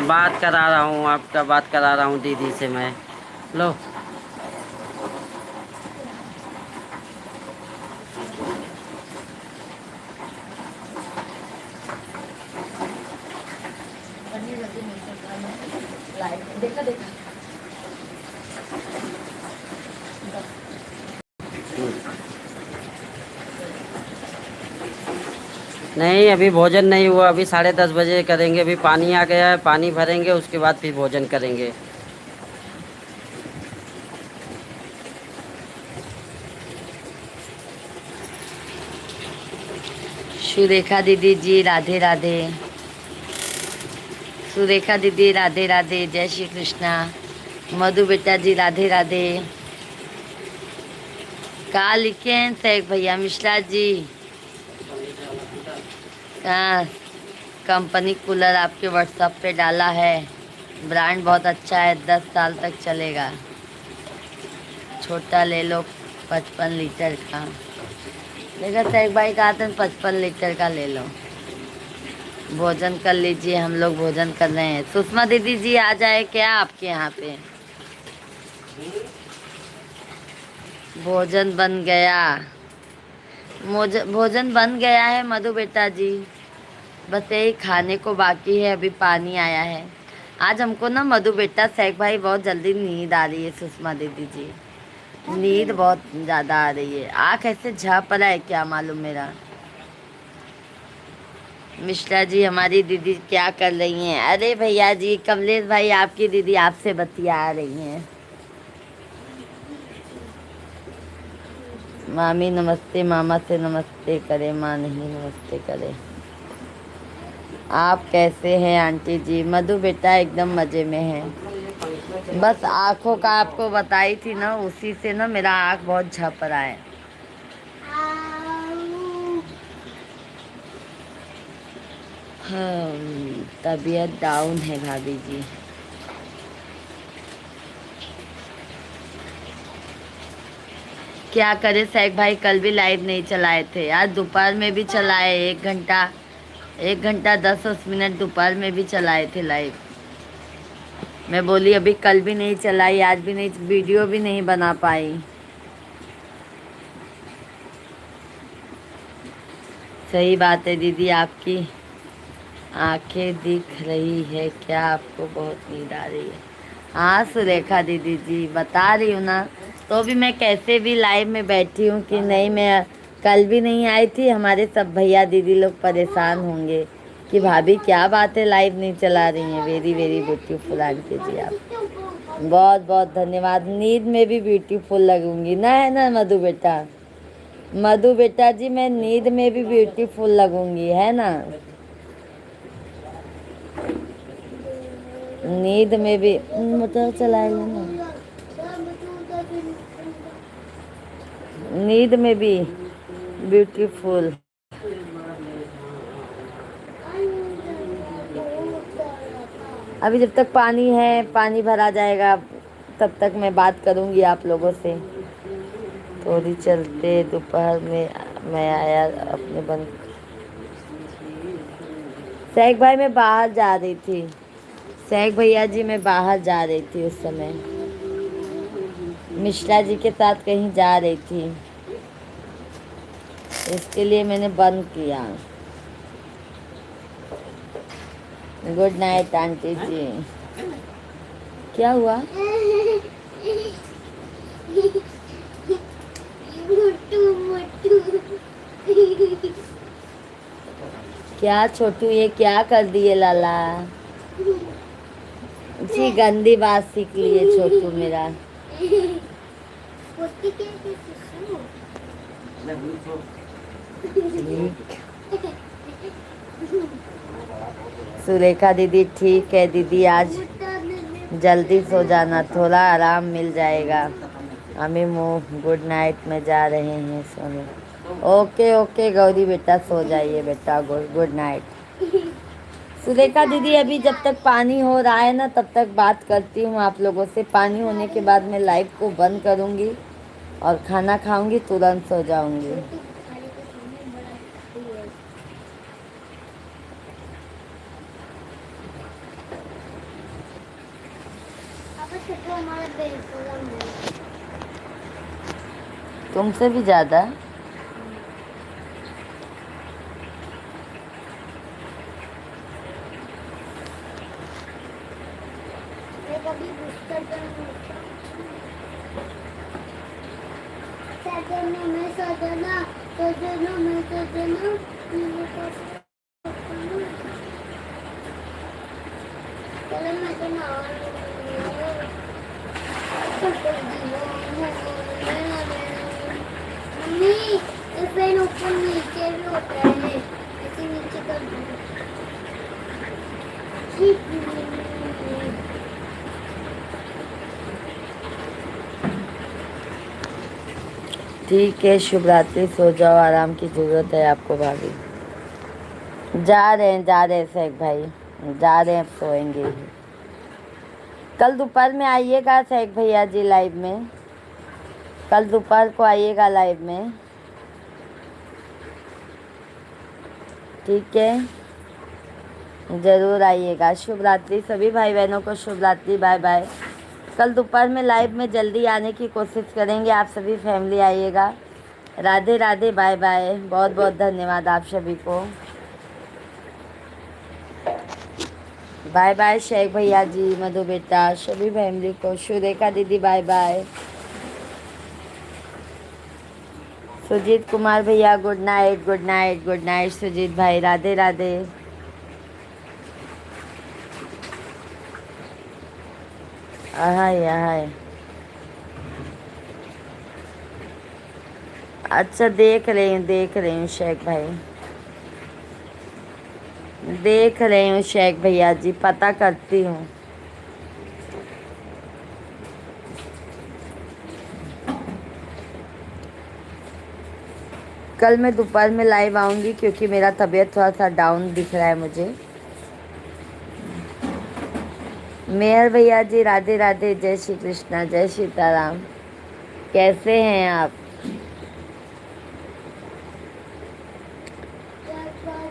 बात करा रहा हूँ, आपका बात करा रहा हूँ दीदी से मैं। लो। देखा देखा। नहीं, अभी भोजन नहीं हुआ, अभी 10:30 बजे करेंगे। अभी पानी आ गया है, पानी भरेंगे, उसके बाद फिर भोजन करेंगे। सुरेखा दीदी जी राधे राधे। सुरेखा दीदी राधे राधे, जय श्री कृष्णा। मधु बेटा जी राधे राधे। कहाँ लिखे हैं शेख भैया? मिश्रा जी, हाँ, कंपनी कूलर आपके व्हाट्सएप पे डाला है। ब्रांड बहुत अच्छा है, 10 साल तक चलेगा। छोटा ले लो, 55 लीटर का। देखा शेख भाई कहा था 55 लीटर का ले लो। भोजन कर लीजिए, हम लोग भोजन कर रहे हैं। सुषमा दीदी जी आ जाए क्या आपके यहाँ पे? भोजन बन गया। भोजन बन गया है मधु बेटा जी, बस यही खाने को बाकी है। अभी पानी आया है। आज हमको ना मधु बेटा शेख भाई बहुत जल्दी नींद आ रही है। सुषमा दीदी जी, नींद बहुत ज़्यादा आ रही है। आँख ऐसे झाँप रहा है क्या मालूम मेरा। मिश्रा जी हमारी दीदी क्या कर रही हैं? अरे भैया जी, कमलेश भाई आपकी दीदी आपसे बतिया रही हैं। मामी नमस्ते, मामा से नमस्ते करे, माँ नहीं नमस्ते करे। आप कैसे हैं आंटी जी? मधु बेटा एकदम मज़े में है। बस आँखों का आपको बताई थी ना, उसी से ना मेरा आँख बहुत झप रहा है। तबीयत डाउन है भाभी जी। क्या करे सैक भाई, कल भी लाइव नहीं चलाए थे, आज दोपहर में भी चलाए, 1 घंटा, 1 घंटा 10 मिनट दोपहर में भी चलाए थे लाइव। मैं बोली अभी कल भी नहीं चलाई, आज भी नहीं, वीडियो भी नहीं बना पाई। सही बात है दीदी, आपकी आंखें दिख रही है क्या आपको, बहुत नींद आ रही है? हाँ सुरेखा दीदी जी, बता रही हूँ ना, तो भी मैं कैसे भी लाइव में बैठी हूँ कि नहीं, मैं कल भी नहीं आई थी। हमारे सब भैया दीदी लोग परेशान होंगे कि भाभी क्या बात है लाइव नहीं चला रही हैं। वेरी वेरी ब्यूटीफुल आंटी जी, आप बहुत बहुत धन्यवाद। नींद में भी ब्यूटीफुल लगूंगी ना, है ना मधु बेटा? मधु बेटा जी, मैं नींद में भी ब्यूटीफुल लगूंगी, है ना? नींद में भी मोटर चला लेना, नींद में भी ब्यूटीफुल। अभी जब तक पानी है, पानी भरा जाएगा, तब तक मैं बात करूंगी आप लोगों से। थोड़ी चलते दोपहर में मैं आया अपने बन। सैक भाई मैं बाहर जा रही थी, सैक भैया जी मैं बाहर जा रही थी उस समय, मिश्रा जी के साथ कहीं जा रही थी, इसके लिए मैंने बंद किया। गुड नाइट आंटी जी। क्या हुआ? क्या छोटू, ये क्या कर दिए लाला जी? गंदी बात सीख लिए छोटू मेरा। सुरेखा दीदी ठीक है दीदी, आज जल्दी सो जाना, थोड़ा आराम मिल जाएगा हमें। मुँह गुड नाइट में जा रहे हैं सोने। ओके ओके गौरी बेटा, सो जाइए बेटा, गुड नाइट। सुरेखा दीदी अभी जब तक पानी हो रहा है ना, तब तक बात करती हूँ आप लोगों से। पानी होने के बाद मैं लाइव को बंद करूँगी और खाना खाऊंगी, तुरंत सो जाऊंगी। तुमसे भी ज़्यादा। फैन ऊपर नीचे भी होता है, ऐसे नीचे कर दो। ठीक है, शुभ रात्रि, सो जाओ, आराम की ज़रूरत है आपको भाभी। जा रहे हैं सैक भाई, जा रहे हैं, सोएंगे ही। कल दोपहर में आइएगा सैक भैया जी लाइव में, कल दोपहर को आइएगा लाइव में, ठीक है? ज़रूर आइएगा। शुभ रात्रि सभी भाई बहनों को, शुभ रात्रि, बाय बाय। कल दोपहर में लाइव में जल्दी आने की कोशिश करेंगे, आप सभी फैमिली आइएगा। राधे राधे, बाय बाय, बहुत बहुत धन्यवाद आप सभी को। बाय बाय शेख भैया जी, मधु बेटा, सभी फैमिली को। सुरेखा दीदी बाय बाय। सुजीत कुमार भैया good night, good night, good night Sujeet भाई, राधे राधे। हाय हाय, अच्छा देख रही हूँ शेख भाई, देख रही हूँ शेख भैया जी, पता करती हूँ। कल मैं दोपहर में लाइव आऊँगी क्योंकि मेरा तबीयत थोड़ा सा डाउन दिख रहा है मुझे। मेहर भैया जी राधे राधे, जय श्री कृष्णा, जय सीताराम। कैसे हैं आप?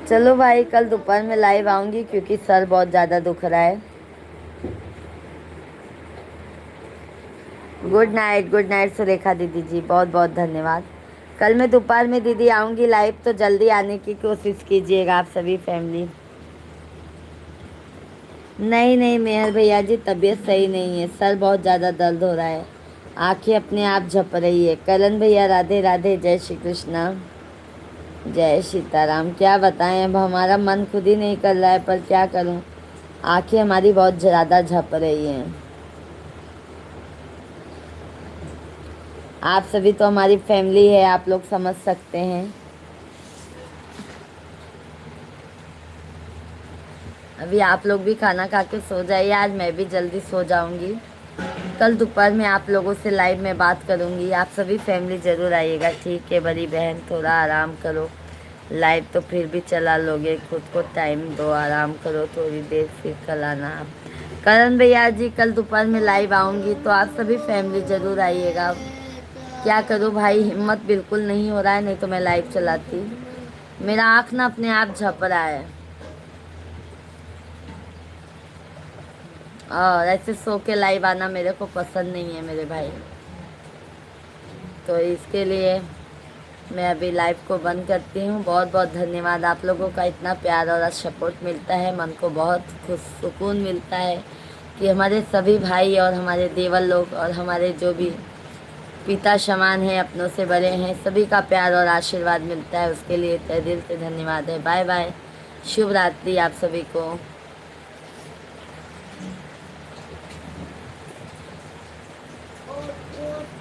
चलो भाई, कल दोपहर में लाइव आऊँगी क्योंकि सर बहुत ज़्यादा दुख रहा है। गुड नाइट सुरेखा दीदी जी, बहुत बहुत धन्यवाद। कल मैं दोपहर में दीदी आऊँगी लाइव, तो जल्दी आने की कोशिश कीजिएगा आप सभी फैमिली। नहीं मेहर भैया जी, तबीयत सही नहीं है, सर बहुत ज़्यादा दर्द हो रहा है, आंखें अपने आप झप रही है। करण भैया राधे राधे, जय श्री कृष्णा, जय सीताराम। क्या बताएं, अब हमारा मन खुद ही नहीं कर रहा है, पर क्या करूं, आंखें हमारी बहुत ज़्यादा झप रही हैं। आप सभी तो हमारी फैमिली है, आप लोग समझ सकते हैं। अभी आप लोग भी खाना खा के सो जाइए, आज मैं भी जल्दी सो जाऊंगी। कल दोपहर में आप लोगों से लाइव में बात करूंगी, आप सभी फैमिली ज़रूर आइएगा, ठीक है बड़ी बहन, थोड़ा आराम करो, लाइव तो फिर भी चला लोगे, खुद को टाइम दो, आराम करो थोड़ी देर, फिर कल आना आप। करण भैया जी कल दोपहर में लाइव आऊँगी, तो आप सभी फैमिली ज़रूर आइएगा। क्या करूँ भाई, हिम्मत बिल्कुल नहीं हो रहा है, नहीं तो मैं लाइव चलाती। मेरा आँख ना अपने आप झप रहा है, और ऐसे सो के लाइव आना मेरे को पसंद नहीं है मेरे भाई। तो इसके लिए मैं अभी लाइव को बंद करती हूँ। बहुत बहुत धन्यवाद, आप लोगों का इतना प्यार और सपोर्ट मिलता है, मन को बहुत खुश सुकून मिलता है कि हमारे सभी भाई और हमारे देवर लोग और हमारे जो भी पिता समान हैं, अपनों से बड़े हैं, सभी का प्यार और आशीर्वाद मिलता है, उसके लिए तहे दिल से धन्यवाद है। बाय बाय, शुभ रात्रि आप सभी को।